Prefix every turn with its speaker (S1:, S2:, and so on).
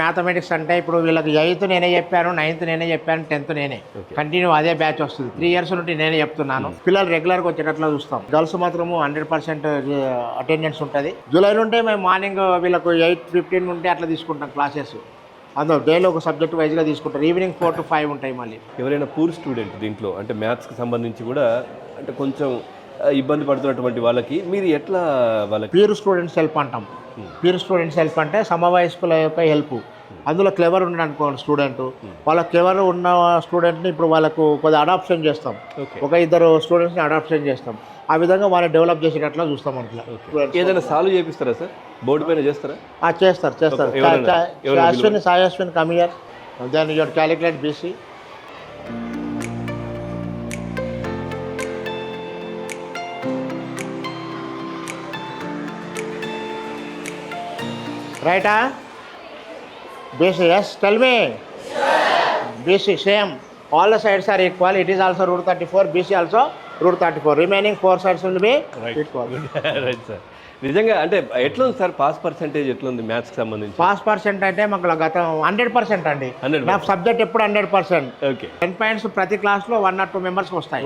S1: Mathematics అంటే ఇప్పుడు వీళ్ళకి 8th నేనే చెప్పాను, 9th నేనే చెప్పాను, 10th నేనే కంటిన్యూ అదే బ్యాచ్ వస్తుంది. 3 years నుండి నేనే చెప్తున్నాను. పిల్లలు రెగ్యులర్గా వచ్చేటట్లు చూస్తాం. గర్ల్స్ మాత్రము 100% అటెండెన్స్ ఉంటుంది. జూలై నుండి మేము మార్నింగ్ వీళ్ళకు 8:15 నుండి అట్లా తీసుకుంటాం క్లాసెస్. అందులో డేలో ఒక సబ్జెక్ట్ వైజ్గా తీసుకుంటారు. ఈవినింగ్ 4 to 5 ఉంటాయి. మళ్ళీ
S2: ఎవరైనా పూర్ స్టూడెంట్ దీంట్లో అంటే మ్యాథ్స్కి సంబంధించి కూడా అంటే కొంచెం ఇబ్బంది పడుతున్నటువంటి వాళ్ళకి మీరు ఎట్లా వాళ్ళకి
S1: ప్యూర్ స్టూడెంట్స్ హెల్ప్ అంటాం. ప్యూర్ స్టూడెంట్స్ హెల్ప్ అంటే సమవయస్కుల యొక్క హెల్ప్. అందులో క్లెవర్ ఉన్నాడు అనుకోండి స్టూడెంట్, వాళ్ళ క్లెవర్ ఉన్న స్టూడెంట్ని ఇప్పుడు వాళ్ళకు కొద్దిగా అడాప్షన్ చేస్తాం. ఒక 2 స్టూడెంట్స్ని అడాప్షన్ చేస్తాం. ఆ విధంగా వాళ్ళని డెవలప్ చేసేటట్లా చూస్తాం. అట్లా
S2: ఏదైనా సాల్వ్ చేపిస్తారా సార్? బోర్డు పైన చేస్తారా?
S1: చేస్తారు. Sai Ashwin come here, then you calculate BC. Right? BC, yes. Tell me. BC, same. All the sides are equal. It is also root 34. BC also root 34. Remaining 4 sides will be equal.
S2: Right sir. నిజంగా అంటే ఎట్లా ఉంది sir pass percentage ఎట్లా ఉంది మ్యాథ్స్కి సంబంధించి?
S1: Pass percent అంటే మాకు గత 100% అండి.
S2: 100%.
S1: నా సబ్జెక్ట్ ఎప్పుడు 100%.
S2: ఓకే.
S1: 10 points ప్రతి క్లాస్లో 1 or 2 members వస్తాయి.